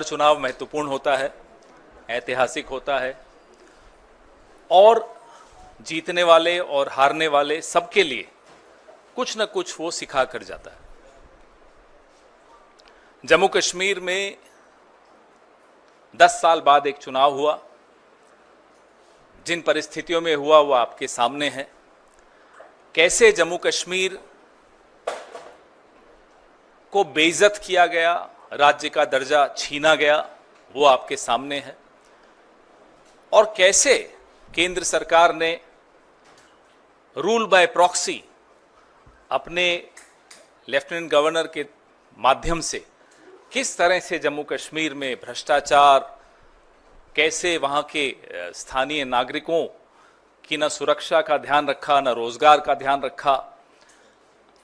चुनाव महत्वपूर्ण होता है, ऐतिहासिक होता है और जीतने वाले और हारने वाले सबके लिए कुछ न कुछ वो सिखा कर जाता है। जम्मू कश्मीर में 10 साल बाद एक चुनाव हुआ। जिन परिस्थितियों में हुआ वो आपके सामने है। कैसे जम्मू कश्मीर को बेइज्जत किया गया, राज्य का दर्जा छीना गया, वो आपके सामने है। और कैसे केंद्र सरकार ने रूल बाय प्रॉक्सी अपने लेफ्टिनेंट गवर्नर के माध्यम से किस तरह से जम्मू कश्मीर में भ्रष्टाचार, कैसे वहाँ के स्थानीय नागरिकों की न सुरक्षा का ध्यान रखा, न रोजगार का ध्यान रखा।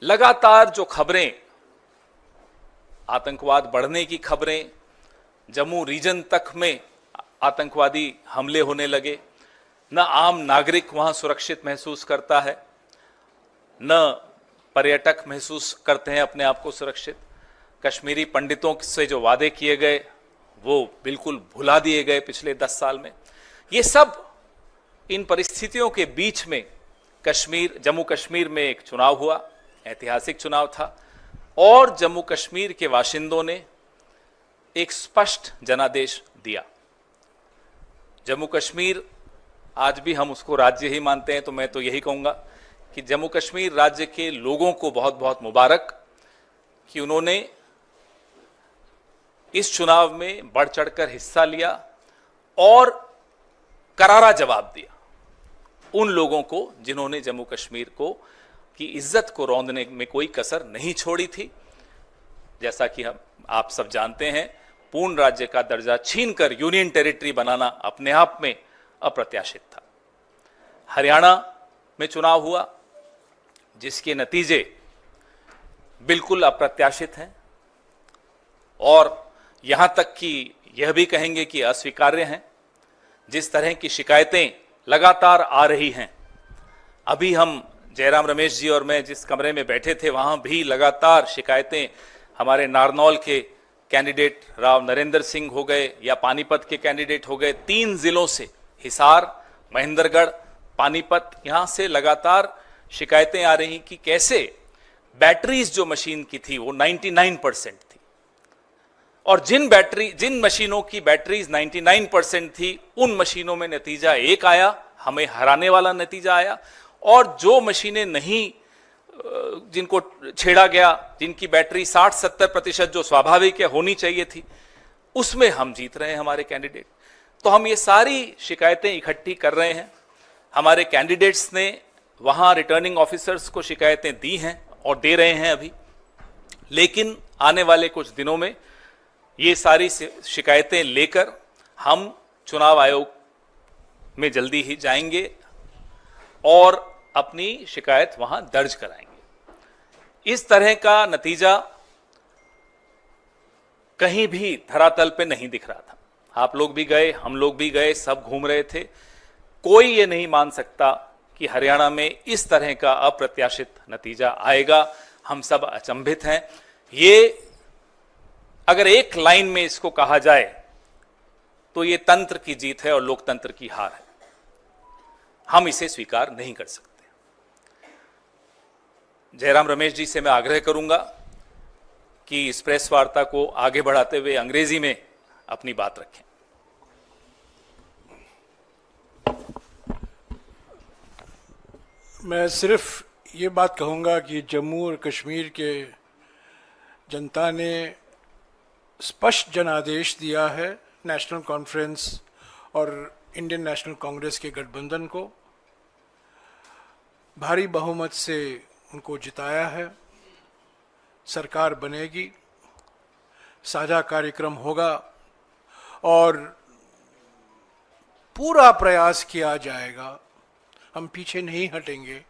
लगातार जो खबरें, आतंकवाद बढ़ने की खबरें, जम्मू रीजन तक में आतंकवादी हमले होने लगे, न आम नागरिक वहां सुरक्षित महसूस करता है, न पर्यटक महसूस करते हैं अपने आप को सुरक्षित। कश्मीरी पंडितों से जो वादे किए गए वो बिल्कुल भुला दिए गए पिछले 10 साल में। ये सब इन परिस्थितियों के बीच में जम्मू कश्मीर में एक चुनाव हुआ, ऐतिहासिक चुनाव था और जम्मू कश्मीर के बाशिंदों ने एक स्पष्ट जनादेश दिया। जम्मू कश्मीर, आज भी हम उसको राज्य ही मानते हैं, तो मैं तो यही कहूंगा कि जम्मू कश्मीर राज्य के लोगों को बहुत बहुत मुबारक कि उन्होंने इस चुनाव में बढ़ चढ़कर हिस्सा लिया और करारा जवाब दिया उन लोगों को जिन्होंने जम्मू कश्मीर को की इज्जत को रौंदने में कोई कसर नहीं छोड़ी थी। जैसा कि आप सब जानते हैं, पूर्ण राज्य का दर्जा छीनकर यूनियन टेरिटरी बनाना अपने आप में अप्रत्याशित था। हरियाणा में चुनाव हुआ जिसके नतीजे बिल्कुल अप्रत्याशित हैं और यहां तक कि यह भी कहेंगे कि अस्वीकार्य हैं। जिस तरह की शिकायतें लगातार आ रही हैं, अभी हम जयराम रमेश जी और मैं जिस कमरे में बैठे थे वहां भी लगातार शिकायतें, हमारे नारनौल के कैंडिडेट राव नरेंद्र सिंह हो गए या पानीपत के कैंडिडेट हो गए, 3 जिलों से, हिसार, महेंद्रगढ़, पानीपत, यहां से लगातार शिकायतें आ रही कि कैसे बैटरीज जो मशीन की थी वो 99% थी और जिन मशीनों की बैटरीज 99% थी उन मशीनों में नतीजा एक आया, हमें हराने वाला नतीजा आया, और जो मशीनें नहीं, जिनको छेड़ा गया, जिनकी बैटरी 60-70% जो स्वाभाविक है होनी चाहिए थी, उसमें हम जीत रहे हैं हमारे कैंडिडेट। तो हम ये सारी शिकायतें इकट्ठी कर रहे हैं। हमारे कैंडिडेट्स ने वहां रिटर्निंग ऑफिसर्स को शिकायतें दी हैं और दे रहे हैं अभी, लेकिन आने वाले कुछ दिनों में ये सारी शिकायतें लेकर हम चुनाव आयोग में जल्दी ही जाएंगे और अपनी शिकायत वहां दर्ज कराएंगे। इस तरह का नतीजा कहीं भी धरातल पे नहीं दिख रहा था। आप लोग भी गए, हम लोग भी गए, सब घूम रहे थे। कोई ये नहीं मान सकता कि हरियाणा में इस तरह का अप्रत्याशित नतीजा आएगा। हम सब अचंभित हैं। ये अगर एक लाइन में इसको कहा जाए तो ये तंत्र की जीत है और लोकतंत्र की हार है। हम इसे स्वीकार नहीं कर सकते। जयराम रमेश जी से मैं आग्रह करूंगा कि इस प्रेस वार्ता को आगे बढ़ाते हुए अंग्रेजी में अपनी बात रखें। मैं सिर्फ ये बात कहूँगा कि जम्मू और कश्मीर के जनता ने स्पष्ट जनादेश दिया है नेशनल कॉन्फ्रेंस और इंडियन नेशनल कांग्रेस के गठबंधन को। भारी बहुमत से उनको जिताया है। सरकार बनेगी, साझा कार्यक्रम होगा और पूरा प्रयास किया जाएगा। हम पीछे नहीं हटेंगे।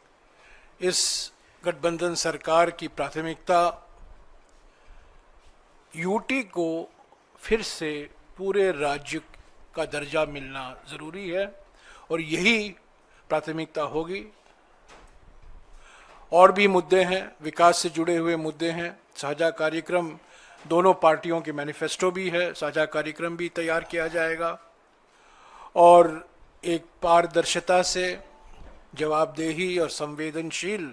इस गठबंधन सरकार की प्राथमिकता यूटी को फिर से पूरे राज्य का दर्जा मिलना ज़रूरी है और यही प्राथमिकता होगी। और भी मुद्दे हैं, विकास से जुड़े हुए मुद्दे हैं, साझा कार्यक्रम दोनों पार्टियों के मैनिफेस्टो भी है, साझा कार्यक्रम भी तैयार किया जाएगा और एक पारदर्शिता से जवाबदेही और संवेदनशील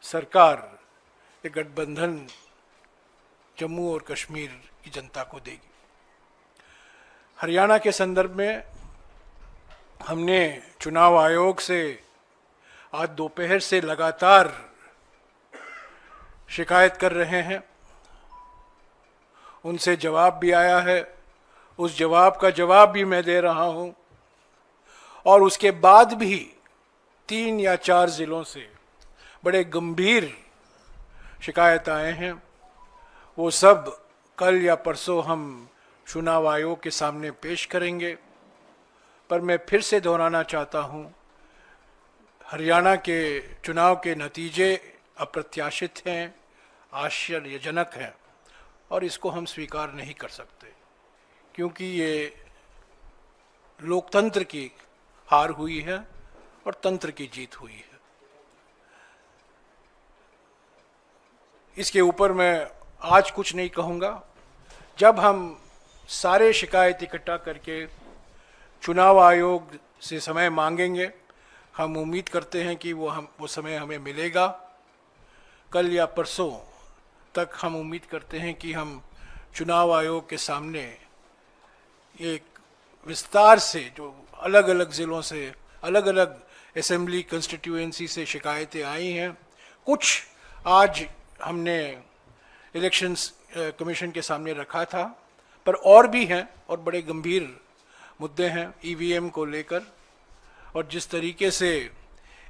सरकार एक गठबंधन जम्मू और कश्मीर की जनता को देगी। हरियाणा के संदर्भ में हमने चुनाव आयोग से आज दोपहर से लगातार शिकायत कर रहे हैं, उनसे जवाब भी आया है, उस जवाब का जवाब भी मैं दे रहा हूं और उसके बाद भी 3 या 4 जिलों से बड़े गंभीर शिकायत आए हैं। वो सब कल या परसों हम चुनाव आयोग के सामने पेश करेंगे। पर मैं फिर से दोहराना चाहता हूं, हरियाणा के चुनाव के नतीजे अप्रत्याशित हैं, आश्चर्यजनक हैं और इसको हम स्वीकार नहीं कर सकते, क्योंकि ये लोकतंत्र की हार हुई है और तंत्र की जीत हुई है। इसके ऊपर मैं आज कुछ नहीं कहूँगा। जब हम सारे शिकायत इकट्ठा करके चुनाव आयोग से समय मांगेंगे, हम उम्मीद करते हैं कि वो समय हमें मिलेगा। कल या परसों तक हम उम्मीद करते हैं कि हम चुनाव आयोग के सामने एक विस्तार से जो अलग अलग ज़िलों से, अलग अलग असेंबली कंस्टिट्यूएंसी से शिकायतें आई हैं, कुछ आज हमने इलेक्शंस कमीशन के सामने रखा था, पर और भी हैं और बड़े गंभीर मुद्दे हैं ईवीएम को लेकर। और जिस तरीके से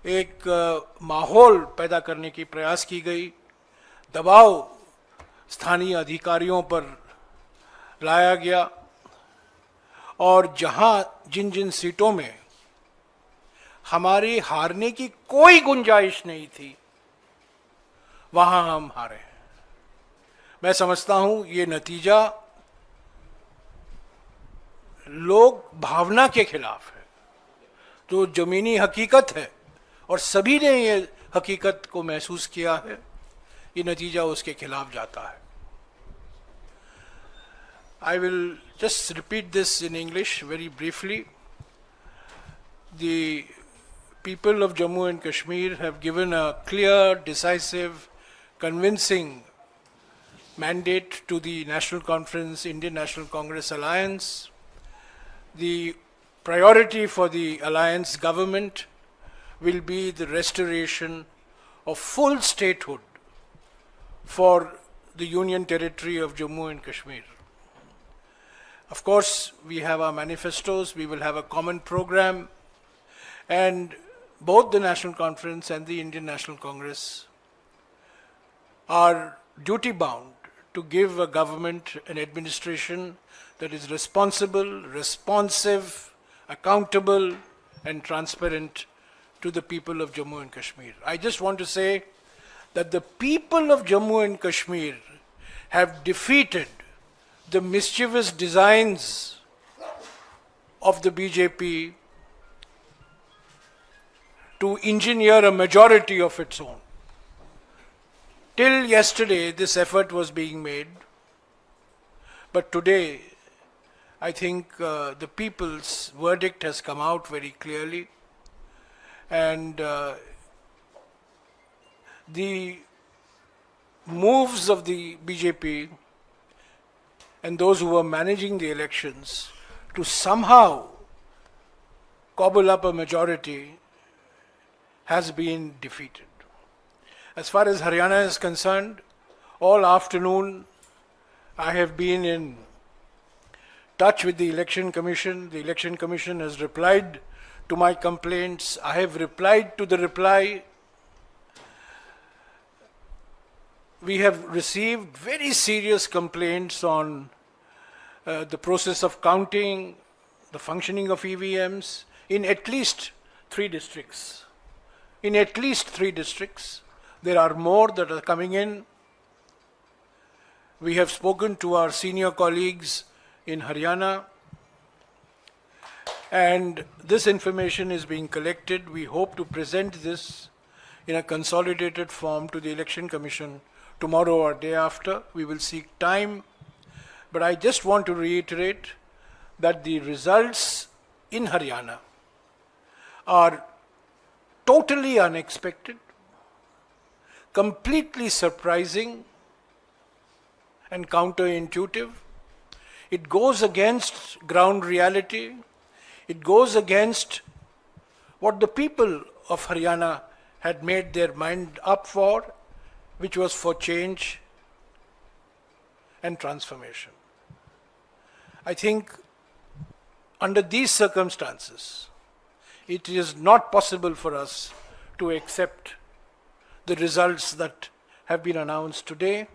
एक माहौल पैदा करने की प्रयास की गई, दबाव स्थानीय अधिकारियों पर लाया गया और जहां जिन जिन सीटों में हमारी हारने की कोई गुंजाइश नहीं थी, वहां हम हारे हैं। मैं समझता हूं ये नतीजा लोक भावना के खिलाफ है, जो जमीनी हकीकत है और सभी ने ये हकीकत को महसूस किया है, ये नतीजा उसके खिलाफ जाता है। I will just repeat this in English very briefly. The people of Jammu and Kashmir have given a clear, decisive, convincing mandate to the National Conference, Indian National Congress Alliance. The priority for the alliance government will be the restoration of full statehood for the Union Territory of Jammu and Kashmir. Of course, we have our manifestos, we will have a common program, and both the National Conference and the Indian National Congress are duty-bound to give a government, an administration that is responsible, responsive, accountable, and transparent to the people of Jammu and Kashmir. I just want to say that the people of Jammu and Kashmir have defeated the mischievous designs of the BJP to engineer a majority of its own. Till yesterday, this effort was being made, but today, I think the people's verdict has come out very clearly, and the moves of the BJP and those who were managing the elections to somehow cobble up a majority has been defeated. As far as Haryana is concerned, all afternoon I have been in touch with the Election Commission. The Election Commission has replied to my complaints. I have replied to the reply. We have received very serious complaints on the process of counting, the functioning of EVMs in at least 3 districts. In at least 3 districts. There are more that are coming in. We have spoken to our senior colleagues in Haryana, and this information is being collected. We hope to present this in a consolidated form to the Election Commission tomorrow or day after. We will seek time But I just want to reiterate that the results in Haryana are totally unexpected, completely surprising and counterintuitive. It goes against ground reality. It goes against what the people of Haryana had made their mind up for, which was for change and transformation. I think under these circumstances, it is not possible for us to accept the results that have been announced today.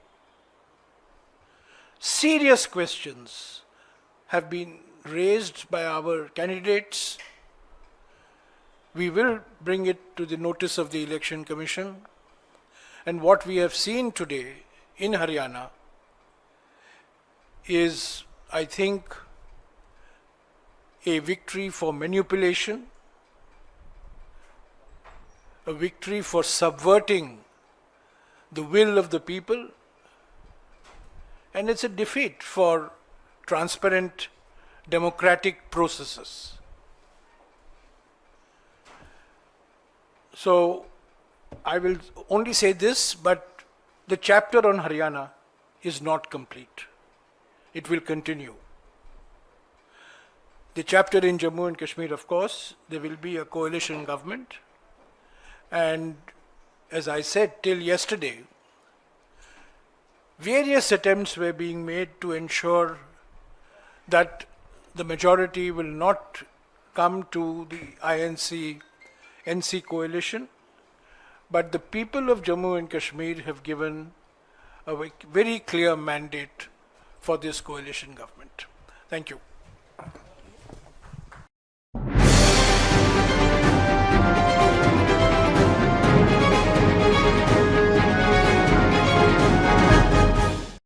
Serious questions have been raised by our candidates. We will bring it to the notice of the Election Commission. And what we have seen today in Haryana is, I think, a victory for manipulation, a victory for subverting the will of the people, and it's a defeat for transparent democratic processes. So I will only say this, but the chapter on Haryana is not complete. It will continue. The chapter in Jammu and Kashmir, of course, there will be a coalition government. And as I said till yesterday, various attempts were being made to ensure that the majority will not come to the INC-NC coalition, but the people of Jammu and Kashmir have given a very clear mandate for this coalition government. Thank you.